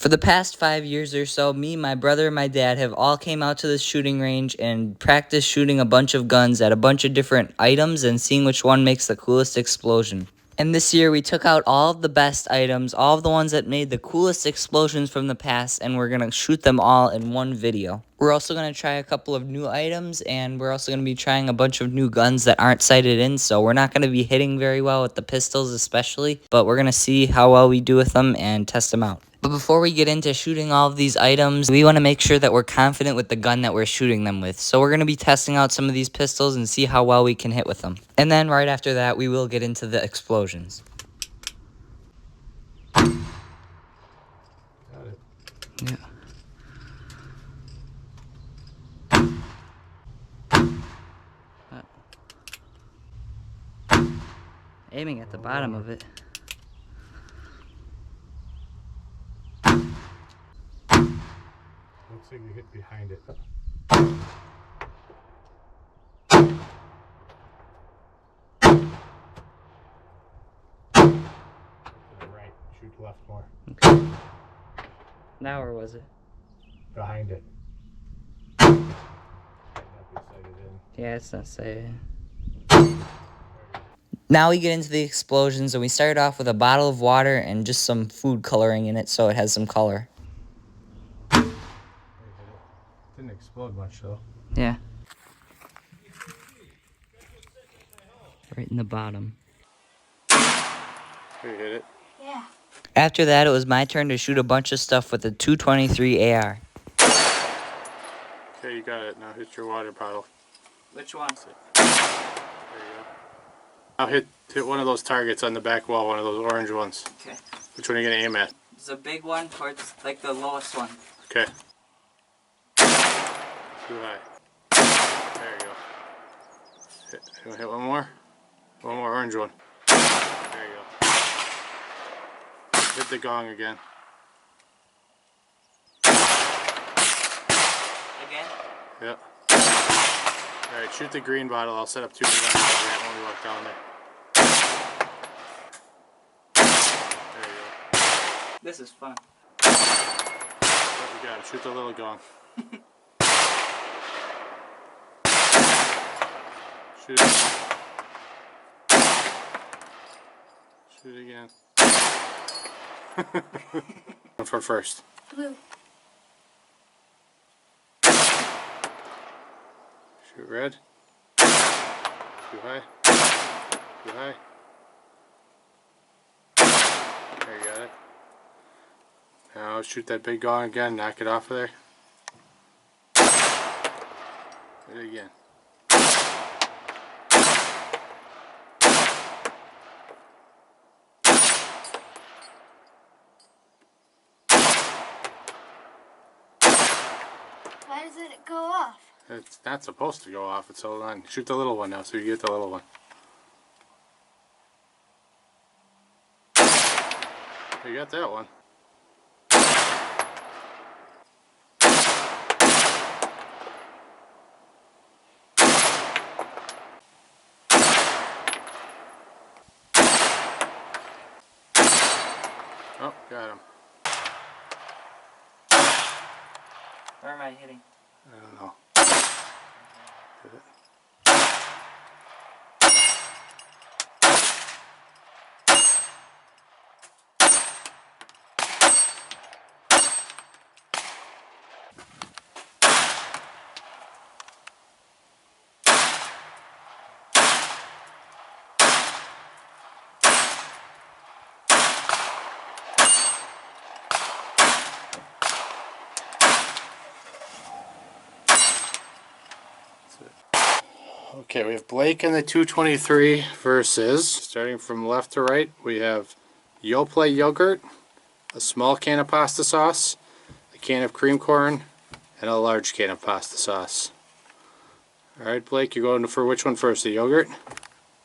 For the past 5 years or so, me, my brother, and my dad have all came out to this shooting range and practiced shooting a bunch of guns at a bunch of different items and seeing which one makes the coolest explosion. And this year we took out all of the best items, all of the ones that made the coolest explosions from the past, and we're going to shoot them all in one video. We're also going to try a couple of new items, and we're also going to be trying a bunch of new guns that aren't sighted in, so we're not going to be hitting very well with the pistols especially, but we're going to see how well we do with them and test them out. But before we get into shooting all of these items, we want to make sure that we're confident with the gun that we're shooting them with. So we're going to be testing out some of these pistols and see how well we can hit with them. And then right after that, we will get into the explosions. Got it. Yeah. Aiming at the bottom of it. Looks like you hit behind it. Right. Shoot left more. Okay. Now where was it? Behind it. Might not be sighted in. Yeah, it's not sighted. Now we get into the explosions, and we start off with a bottle of water and just some food coloring in it so it has some color. Didn't explode much though. Yeah. Right in the bottom. You hit it. Yeah. After that, it was my turn to shoot a bunch of stuff with the 223 AR. Okay, you got it. Now hit your water bottle. Which one? There you go. Now hit one of those targets on the back wall, one of those orange ones. Okay. Which one are you going to aim at? It's a big one towards, like, the lowest one. Okay. Too high. There you go. You want to hit one more? One more orange one. There you go. Hit the gong again. Again? Yep. Alright, shoot the green bottle. I'll set up 2 guns when we walk down there. There you go. This is fun. What you got? Shoot the little gong. Shoot it. Shoot it again. For first. Blue. Shoot red. Too high. Too high. There you got it. Now shoot that big gong again. Knock it off of there. Hit it again. Why does it go off? It's not supposed to go off. It's hold on. Shoot the little one now so you get the little one. You got that one. Oh, got him. Where am I hitting? I don't know. Hit it. Okay, we have Blake in the 223 versus, starting from left to right, we have Yoplait yogurt, a small can of pasta sauce, a can of cream corn, and a large can of pasta sauce. Alright, Blake, you're going for which one first, the yogurt?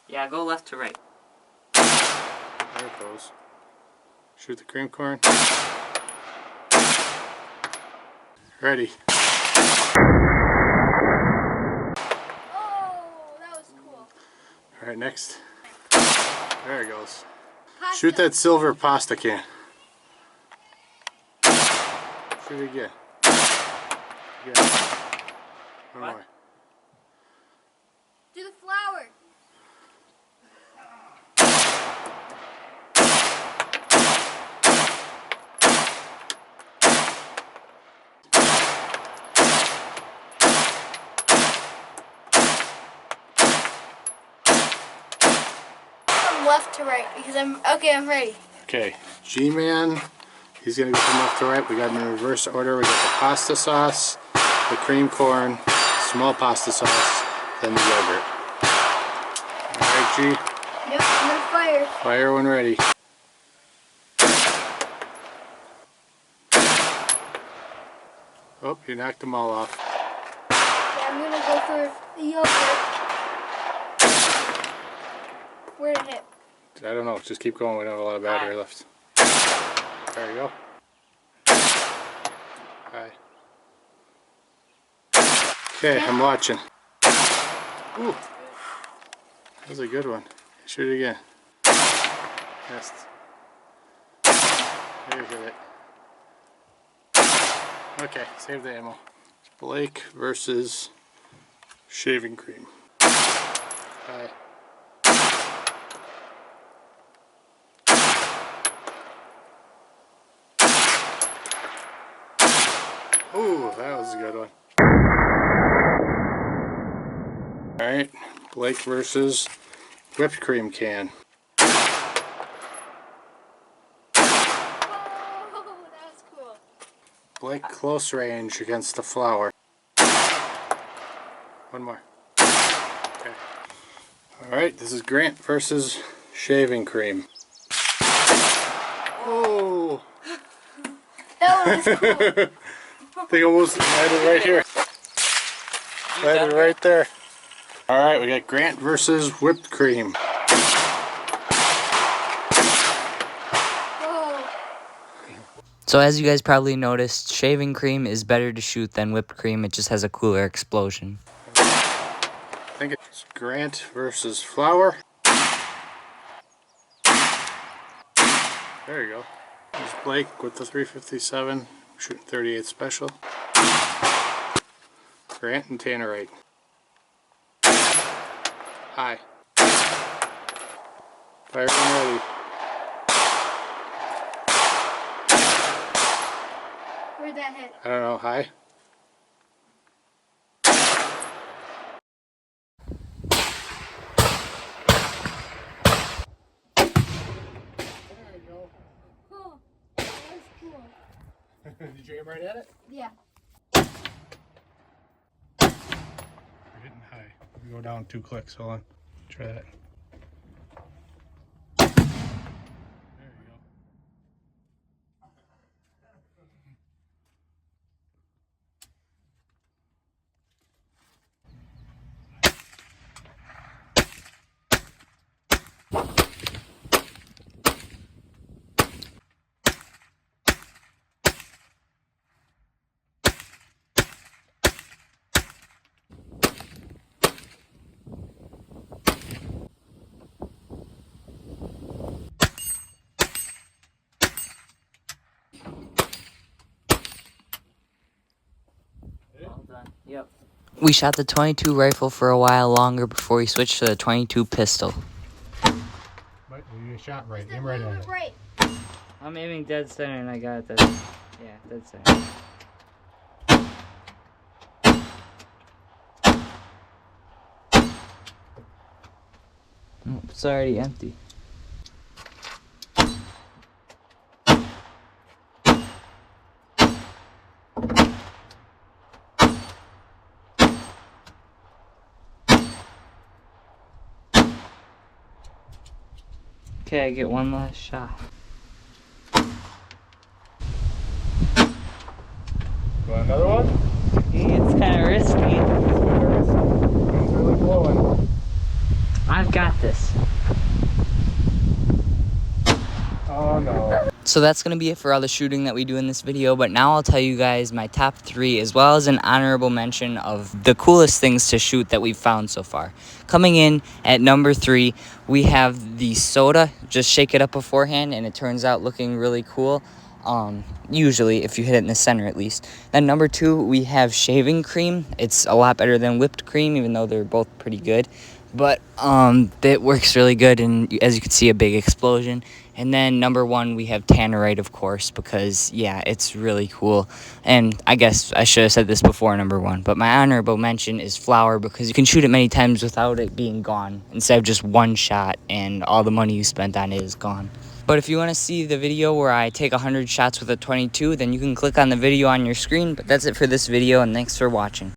Yeah, go left to right. There it goes. Shoot the cream corn. Ready. Alright, next. There it goes. Pasta. Shoot that silver pasta can. There Shoot it again. Again. One more. Do the flower. From left to right because I'm ready. Okay, G-Man, he's going to go from left to right. We got them in reverse order. We got the pasta sauce, the cream corn, small pasta sauce, then the yogurt. Alright, G, Yep, I'm gonna fire. fire when ready. Oh, you knocked them all off. Yeah, I'm gonna go for the yogurt. Where'd it hit? I don't know, just keep going. We don't have a lot of battery left. There you go. Hi. Okay, I'm watching. Ooh, that was a good one. Shoot it again. Missed. There you hit it. Okay, save the ammo. Blake versus shaving cream. Hi. Ooh, that was a good one. Alright, Blake versus whipped cream can. Oh, that was cool. Blake close range against the flour. One more. Okay. Alright, this is Grant versus shaving cream. Oh! That one was cool. They almost landed right here. Landed right there. Alright, we got Grant versus whipped cream. Whoa. So as you guys probably noticed, shaving cream is better to shoot than whipped cream. It just has a cooler explosion. I think it's Grant versus flour. There you go. There's Blake with the 357, shooting 38 special. Grant and Tannerite. Hi. Fire when ready. Where'd that hit? I don't know. Hi. There you go. Oh, that was cool. Did you aim right at it? Yeah. You're hitting high. We go down 2 clicks. Hold on. Try that. There you go. Well done. Yep. We shot the 22 rifle for a while longer before we switched to the 22 pistol. But you shot right. Just a Aim right little at bit it. right. I'm aiming dead center and I got it. Yeah, dead center. Oh, it's already empty. Okay, I get one last shot. Want another one? It's kind of risky. It's really blowing. I've got this. Oh no. So that's going to be it for all the shooting that we do in this video, but now I'll tell you guys my top 3 as well as an honorable mention of the coolest things to shoot that we've found so far. Coming in at number 3, we have the soda. Just shake it up beforehand and it turns out looking really cool. Usually, if you hit it in the center at least. Then number 2, we have shaving cream. It's a lot better than whipped cream, even though they're both pretty good. But it works really good, and as you can see, a big explosion. And then number 1, we have Tannerite, of course, because, yeah, it's really cool. And I guess I should have said this before number 1, but my honorable mention is flour, because you can shoot it many times without it being gone, instead of just one shot, and all the money you spent on it is gone. But if you want to see the video where I take 100 shots with a 22, then you can click on the video on your screen. But that's it for this video, and thanks for watching.